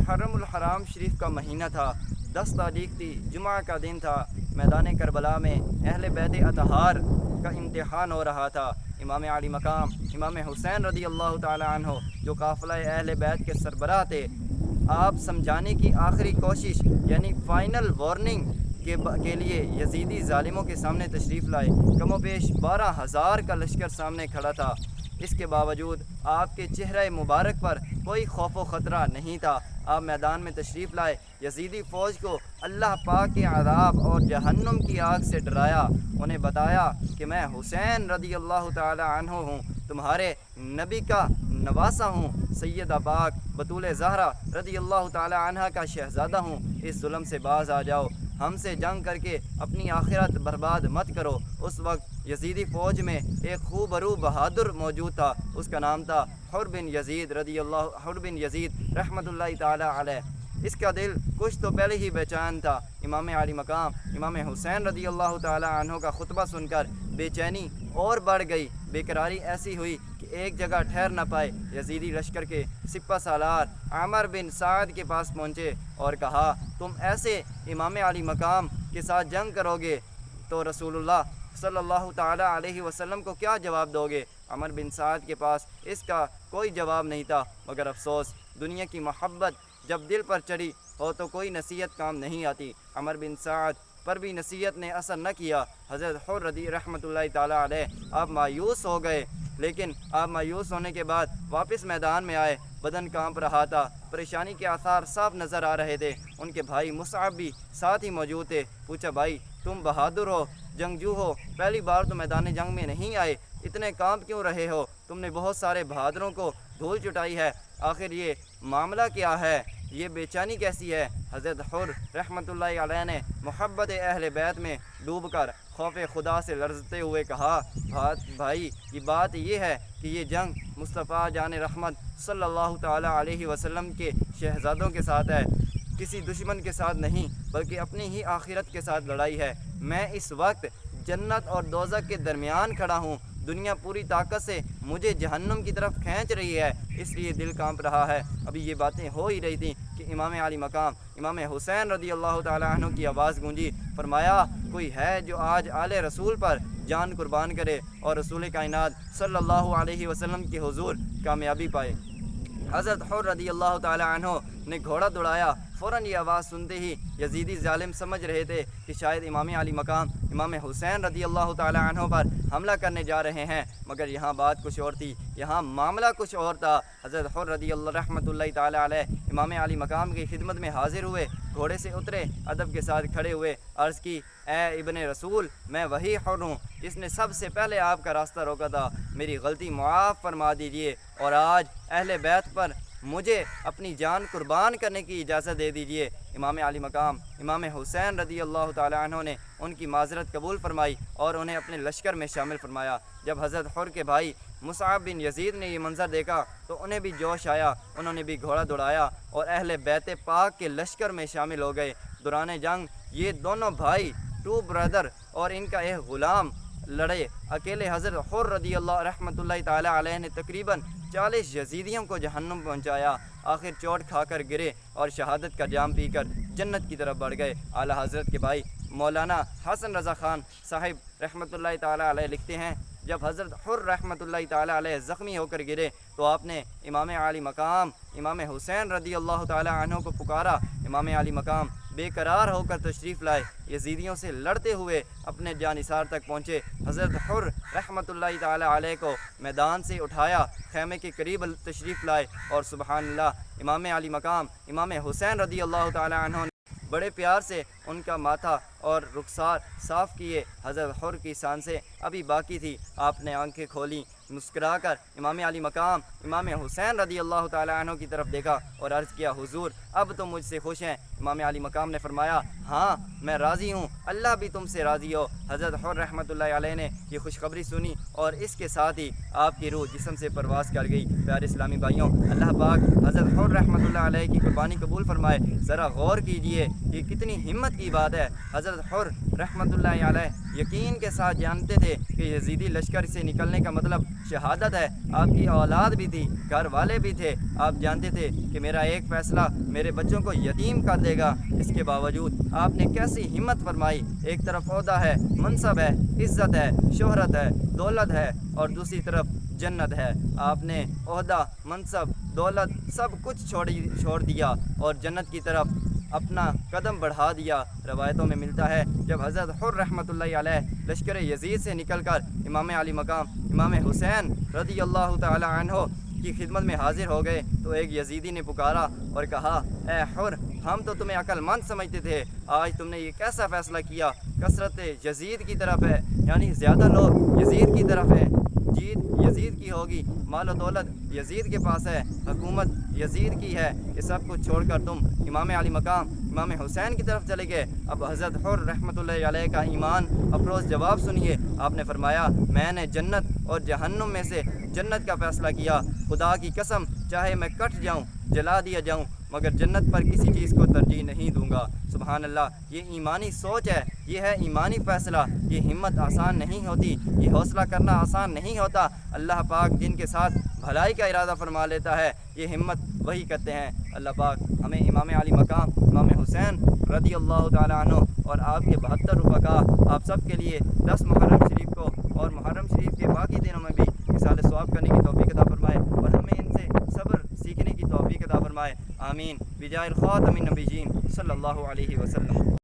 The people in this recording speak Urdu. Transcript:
محرم الحرام شریف کا مہینہ تھا، 10 تاریخ تھی، جمعہ کا دن تھا۔ میدان کربلا میں اہل بیت اطہار کا امتحان ہو رہا تھا۔ امام علی مقام امام حسین رضی اللہ تعالی عنہ جو قافلہ اہل بیت کے سربراہ تھے، آپ سمجھانے کی آخری کوشش یعنی فائنل وارننگ کے لیے یزیدی ظالموں کے سامنے تشریف لائے۔ کم و بیش 12,000 کا لشکر سامنے کھڑا تھا۔ اس کے باوجود آپ کے چہرہ مبارک پر کوئی خوف و خطرہ نہیں تھا۔ آپ میدان میں تشریف لائے، یزیدی فوج کو اللہ پاک کے عذاب اور جہنم کی آگ سے ڈرایا، انہیں بتایا کہ میں حسین رضی اللہ تعالی عنہ ہوں، تمہارے نبی کا نواسہ ہوں، سیدہ پاک بطول زہرا رضی اللہ تعالی عنہ کا شہزادہ ہوں، اس ظلم سے باز آ جاؤ، ہم سے جنگ کر کے اپنی آخرت برباد مت کرو۔ اس وقت یزیدی فوج میں ایک خوبرو بہادر موجود تھا، اس کا نام تھا حر بن یزید رحمۃ اللہ تعالی علیہ۔ اس کا دل کچھ تو پہلے ہی بے چین تھا۔ امام علی مقام امام حسین رضی اللہ تعالی عنہ کا خطبہ سن کر بے چینی اور بڑھ گئی، بے قراری ایسی ہوئی کہ ایک جگہ ٹھہر نہ پائے۔ یزیدی لشکر کے سپہ سالار عامر بن سعد کے پاس پہنچے اور کہا، تم ایسے امام علی مقام کے ساتھ جنگ کرو گے تو رسول اللہ صلی اللہ تعالی علیہ وسلم کو کیا جواب دو گے؟ عامر بن سعد کے پاس اس کا کوئی جواب نہیں تھا، مگر افسوس، دنیا کی محبت جب دل پر چڑھی ہو تو کوئی نصیحت کام نہیں آتی۔ عامر بن سعد پر بھی نصیحت نے اثر نہ کیا۔ حضرت حر رضی رحمۃ اللہ تعالی علیہ آپ مایوس ہو گئے، لیکن آپ مایوس ہونے کے بعد واپس میدان میں آئے، بدن کانپ رہا تھا، پریشانی کے آثار صاف نظر آ رہے تھے۔ ان کے بھائی مصعب بھی ساتھ ہی موجود تھے۔ پوچھا، بھائی تم بہادر ہو، جنگجو ہو، پہلی بار تو میدان جنگ میں نہیں آئے، اتنے کانپ کیوں رہے ہو؟ تم نے بہت سارے بہادروں کو دھول چٹائی ہے، آخر یہ معاملہ کیا ہے؟ یہ بے چینی کیسی ہے؟ حضرت حر رحمۃ اللہ علیہ نے محبت اہل بیت میں ڈوب کر خوف خدا سے لرزتے ہوئے کہا، بھائی یہ بات یہ ہے کہ یہ جنگ مصطفیٰ جان رحمت صلی اللہ تعالی علیہ وسلم کے شہزادوں کے ساتھ ہے، کسی دشمن کے ساتھ نہیں بلکہ اپنی ہی آخرت کے ساتھ لڑائی ہے۔ میں اس وقت جنت اور دوزخ کے درمیان کھڑا ہوں، دنیا پوری طاقت سے مجھے جہنم کی طرف کھینچ رہی ہے، اس لیے دل کانپ رہا ہے۔ ابھی یہ باتیں ہو ہی رہی تھیں کہ امام علی مقام امام حسین رضی اللہ تعالی عنہ کی آواز گونجی، فرمایا، کوئی ہے جو آج آل رسول پر جان قربان کرے اور رسول کائنات صلی اللہ علیہ وسلم کے حضور کامیابی پائے؟ حضرت حر رضی اللہ تعالی عنہ نے گھوڑا دوڑایا۔ فوراً یہ آواز سنتے ہی یزیدی ظالم سمجھ رہے تھے کہ شاید امام علی مقام امام حسین رضی اللہ تعالی عنہ پر حملہ کرنے جا رہے ہیں، مگر یہاں بات کچھ اور تھی، یہاں معاملہ کچھ اور تھا۔ حضرت حر رضی اللہ رحمۃ اللہ تعالی علیہ امام علی مقام کی خدمت میں حاضر ہوئے، گھوڑے سے اترے، ادب کے ساتھ کھڑے ہوئے، عرض کی، اے ابن رسول، میں وہی حر ہوں جس نے سب سے پہلے آپ کا راستہ روکا تھا، میری غلطی معاف فرما دیجیے اور آج اہل بیت پر مجھے اپنی جان قربان کرنے کی اجازت دے دیجیے۔ امام علی مقام امام حسین رضی اللہ تعالی عنہ نے ان کی معذرت قبول فرمائی اور انہیں اپنے لشکر میں شامل فرمایا۔ جب حضرت حر کے بھائی مصعب بن یزید نے یہ منظر دیکھا تو انہیں بھی جوش آیا، انہوں نے بھی گھوڑا دوڑایا اور اہل بیت پاک کے لشکر میں شامل ہو گئے۔ دوران جنگ یہ دونوں بھائی، ٹو بردر، اور ان کا ایک غلام لڑے۔ اکیلے حضرت حر رضی اللہ رحمۃ اللہ تعالی علیہ نے تقریباً 40 یزیدیوں کو جہنم پہنچایا، آخر چوٹ کھا کر گرے اور شہادت کا جام پی کر جنت کی طرف بڑھ گئے۔ اعلیٰ حضرت کے بھائی مولانا حسن رضا خان صاحب رحمۃ اللہ تعالی علیہ لکھتے ہیں، جب حضرت حر رحمۃ اللہ تعالی علیہ زخمی ہو کر گرے تو آپ نے امام علی مقام امام حسین رضی اللہ تعالی عنہ کو پکارا۔ امام علی مقام بے قرار ہو کر تشریف لائے، یزیدیوں سے لڑتے ہوئے اپنے جانثار تک پہنچے۔ حضرت حر رحمۃ اللہ تعالی علیہ کو میدان سے اٹھایا، خیمے کے قریب تشریف لائے اور سبحان اللہ، امام علی مقام امام حسین رضی اللہ تعالی عنہ نے بڑے پیار سے ان کا ماتھا اور رخسار صاف کیے۔ حضرت حر کی سانسیں ابھی باقی تھی، آپ نے آنکھیں کھولیں، مسکرا کر امام علی مقام امام حسین رضی اللہ تعالی عنہ کی طرف دیکھا اور عرض کیا، حضور اب تم مجھ سے خوش ہیں؟ امام علی مقام نے فرمایا، ہاں میں راضی ہوں، اللہ بھی تم سے راضی ہو۔ حضرت حر رحمۃ اللہ علیہ نے یہ خوشخبری سنی اور اس کے ساتھ ہی آپ کی روح جسم سے پرواز کر گئی۔ پیارے اسلامی بھائیوں، اللہ پاک حضرت حر رحمۃ اللہ علیہ کی قربانی قبول فرمائے۔ ذرا غور کیجئے، یہ کتنی ہمت کی بات ہے۔ حضرت حر رحمۃ اللہ علیہ یقین کے ساتھ جانتے تھے کہ یزیدی لشکر سے نکلنے کا مطلب شہادت ہے، آپ کی اولاد بھی تھی، گھر والے بھی تھے، آپ جانتے تھے کہ میرا ایک فیصلہ میرے بچوں کو یتیم کر دے گا، اس کے باوجود آپ نے کیسی ہمت فرمائی۔ ایک طرف عہدہ ہے، منصب ہے، عزت ہے، شہرت ہے، دولت ہے، اور دوسری طرف جنت ہے۔ آپ نے عہدہ، منصب، دولت سب کچھ چھوڑ دیا اور جنت کی طرف اپنا قدم بڑھا دیا۔ روایتوں میں ملتا ہے جب حضرت حر رحمۃ اللہ علیہ لشکر یزید سے نکل کر امام علی مقام امام حسین رضی اللہ تعالی عنہ کی خدمت میں حاضر ہو گئے تو ایک یزیدی نے پکارا اور کہا، اے حر، ہم تو تمہیں عقل مند سمجھتے تھے، آج تم نے یہ کیسا فیصلہ کیا؟ کثرت یزید کی طرف ہے، یعنی زیادہ لوگ یزید کی طرف ہیں، جیت یزید کی ہوگی، مال و دولت یزید کے پاس ہے، حکومت یزید کی ہے، یہ سب کچھ چھوڑ کر تم امام علی مقام امام حسین کی طرف چلے گئے۔ اب حضرت حر رحمۃ اللہ علیہ کا ایمان افروز جواب سنیے۔ آپ نے فرمایا، میں نے جنت اور جہنم میں سے جنت کا فیصلہ کیا، خدا کی قسم، چاہے میں کٹ جاؤں، جلا دیا جاؤں، مگر جنت پر کسی چیز کو ترجیح نہیں دوں گا۔ سبحان اللہ، یہ ایمانی سوچ ہے، یہ ہے ایمانی فیصلہ۔ یہ ہمت آسان نہیں ہوتی، یہ حوصلہ کرنا آسان نہیں ہوتا۔ اللہ پاک جن کے ساتھ بھلائی کا ارادہ فرما لیتا ہے، یہ ہمت وہی کرتے ہیں۔ اللہ پاک ہمیں امام علی مقام امام حسین رضی اللہ تعالیٰ عنہ اور آپ کے 72 رفقا، آپ سب کے لیے 10 محرم شریف کو اور محرم شریف کے باقی دنوں میں بھی اصال ثواب کرنے کی توفیق عطا فرمائے اور ہمیں ان سے صبر سیکھنے کی توفیق عطا فرمائے۔ آمین بجائے الخاتم النبیین صلی اللہ علیہ وسلم۔